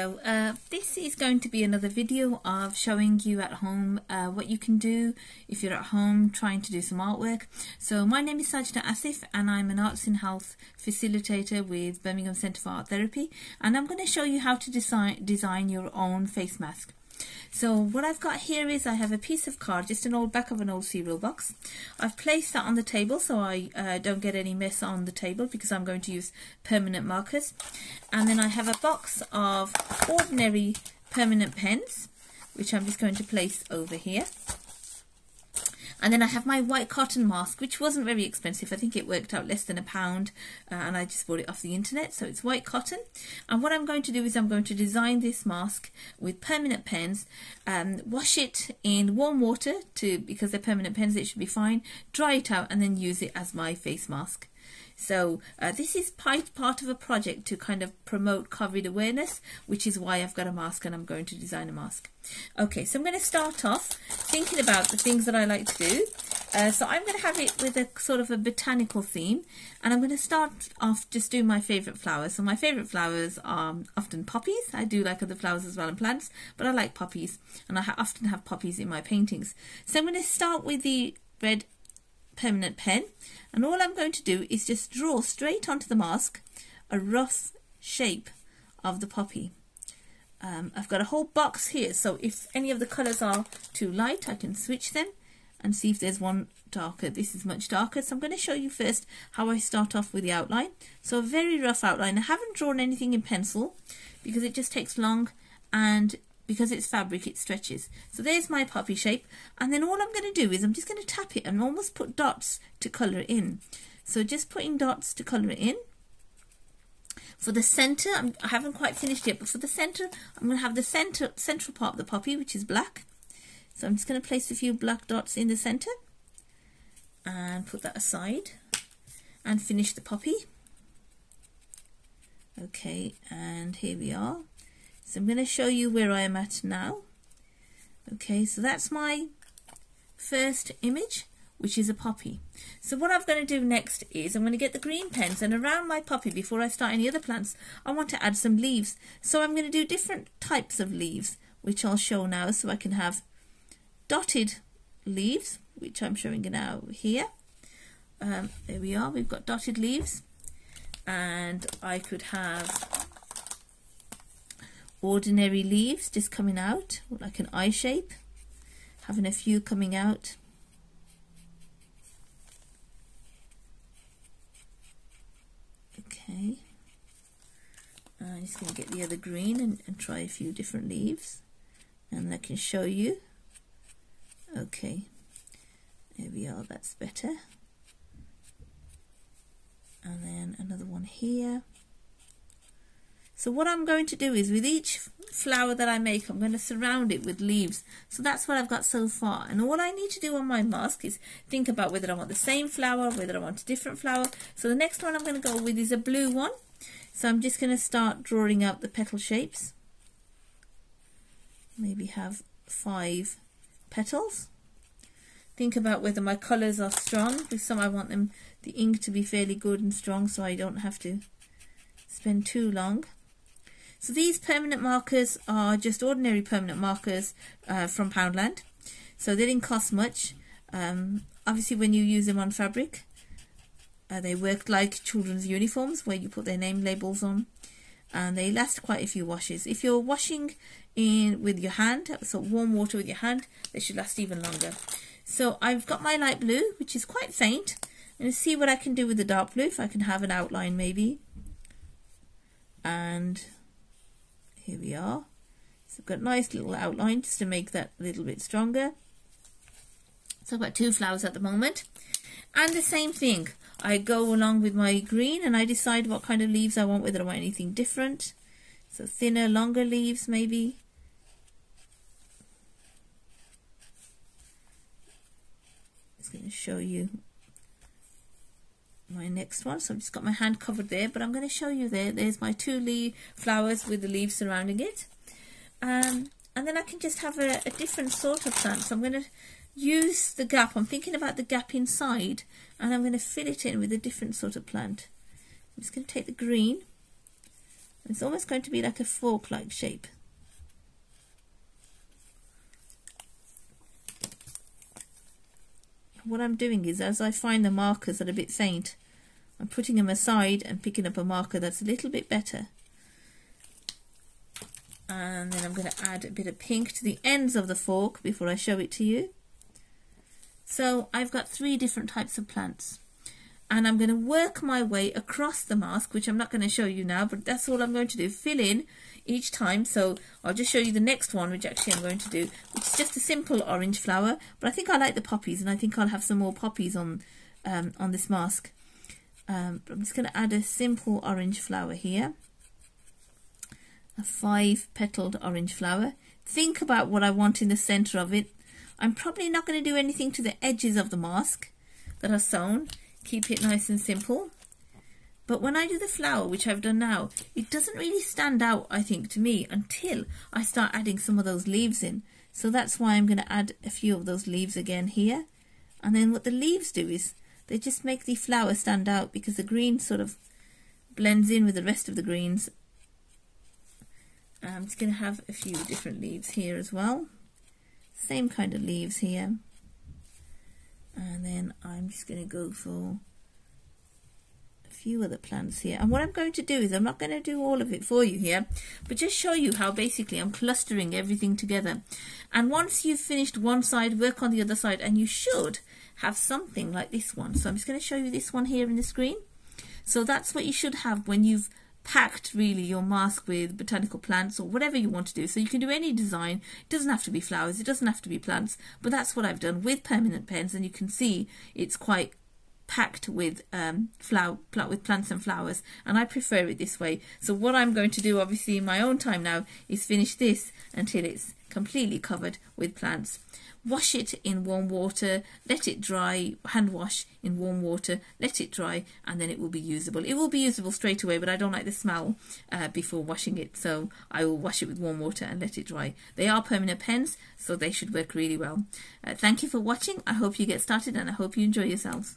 Hello, this is going to be another video of showing you at home what you can do if you're at home trying to do some artwork. So my name is Sajida and I'm an Arts in Health Facilitator with Birmingham Centre for Art Therapy, and I'm going to show you how to design your own face mask. So what I've got here is I have a piece of card, just an old back of an old cereal box. I've placed that on the table so I don't get any mess on the table because I'm going to use permanent markers. And then I have a box of ordinary permanent pens, which I'm just going to place over here. And then I have my white cotton mask, which wasn't very expensive. I think it worked out less than £1, and I just bought it off the internet. So it's white cotton. And what I'm going to do is I'm going to design this mask with permanent pens, wash it in warm water because they're permanent pens, it should be fine, dry it out, and then use it as my face mask. So this is part of a project to kind of promote COVID awareness, which is why I've got a mask and I'm going to design a mask. Okay, so I'm going to start off thinking about the things that I like to do. So I'm going to have it with a sort of a botanical theme, and I'm going to start off just doing my favourite flowers. So my favourite flowers are often poppies. I do like other flowers as well and plants, but I like poppies, and I often have poppies in my paintings. So I'm going to start with the red permanent pen, and all I'm going to do is just draw straight onto the mask a rough shape of the poppy. I've got a whole box here, so if any of the colours are too light I can switch them and see if there's one darker. This is much darker, so I'm going to show you first how I start off with the outline. So a very rough outline. I haven't drawn anything in pencil because it just takes long, and because it's fabric it stretches. So there's my poppy shape, and then all I'm going to do is I'm just going to tap it and almost put dots to colour it in. So just putting dots to colour it in. For the centre, I haven't quite finished yet, but for the centre I'm going to have the central part of the poppy, which is black. So I'm just going to place a few black dots in the centre and put that aside and finish the poppy. Okay, and here we are. So I'm going to show you where I am at now. Okay, so that's my first image, which is a poppy. So what I'm going to do next is I'm going to get the green pens, and around my poppy, before I start any other plants, I want to add some leaves. So I'm going to do different types of leaves, which I'll show now. So I can have dotted leaves, which I'm showing you now here. There we are, we've got dotted leaves. And I could have ordinary leaves just coming out, like an eye shape, having a few coming out. Okay, I'm just going to get the other green and try a few different leaves, and I can show you. Okay, there we are, that's better. And then another one here. So what I'm going to do is with each flower that I make, I'm going to surround it with leaves. So that's what I've got so far. And all I need to do on my mask is think about whether I want the same flower, whether I want a different flower. So the next one I'm going to go with is a blue one. So I'm just going to start drawing out the petal shapes. Maybe have 5 petals. Think about whether my colours are strong. With some I want the ink to be fairly good and strong, so I don't have to spend too long. So these permanent markers are just ordinary permanent markers from Poundland. So they didn't cost much. Obviously when you use them on fabric, they work like children's uniforms where you put their name labels on, and they last quite a few washes. If you're washing in with your hand, so warm water with your hand, they should last even longer. So I've got my light blue, which is quite faint. I'm going to see what I can do with the dark blue, if I can have an outline maybe. And here we are. So I've got a nice little outline just to make that a little bit stronger. So I've got 2 flowers at the moment. And the same thing, I go along with my green and I decide what kind of leaves I want, whether I want anything different. So thinner, longer leaves maybe. I'm just going to show you my next one. So I've just got my hand covered there, but I'm going to show you there's my 2 flowers with the leaves surrounding it, and then I can just have a different sort of plant. So I'm going to use the gap, I'm thinking about the gap inside, and I'm going to fill it in with a different sort of plant. I'm just going to take the green It's almost going to be like a fork-like shape. What I'm doing is, as I find the markers that are a bit faint, I'm putting them aside and picking up a marker that's a little bit better. And then I'm going to add a bit of pink to the ends of the fork before I show it to you. So I've got 3 different types of plants. And I'm going to work my way across the mask, which I'm not going to show you now, but that's all I'm going to do. Fill in each time. So I'll just show you the next one, which actually I'm going to do, which is just a simple orange flower. But I think I like the poppies, and I think I'll have some more poppies on this mask. But I'm just going to add a simple orange flower here. A 5-petaled orange flower. Think about what I want in the center of it. I'm probably not going to do anything to the edges of the mask that are sewn. Keep it nice and simple. But when I do the flower, which I've done now, it doesn't really stand out, I think, to me, until I start adding some of those leaves in. So that's why I'm going to add a few of those leaves again here. And then what the leaves do is they just make the flower stand out, because the green sort of blends in with the rest of the greens. I'm just going to have a few different leaves here as well. Same kind of leaves here. And then I'm just going to go for a few other plants here. And what I'm going to do is, I'm not going to do all of it for you here, but just show you how basically I'm clustering everything together. And once you've finished one side, work on the other side, and you should have something like this one. So I'm just going to show you this one here in the screen. So that's what you should have when you've packed really your mask with botanical plants or whatever you want to do. So you can do any design. It doesn't have to be flowers, it doesn't have to be plants, but that's what I've done with permanent pens, and you can see it's quite packed with with plants and flowers, and I prefer it this way. So what I'm going to do, obviously in my own time now, is finish this until it's completely covered with plants. Wash it in warm water, let it dry, hand wash in warm water, let it dry, and then it will be usable. It will be usable straight away, but I don't like the smell before washing it, so I will wash it with warm water and let it dry. They are permanent pens, so they should work really well. Thank you for watching. I hope you get started, and I hope you enjoy yourselves.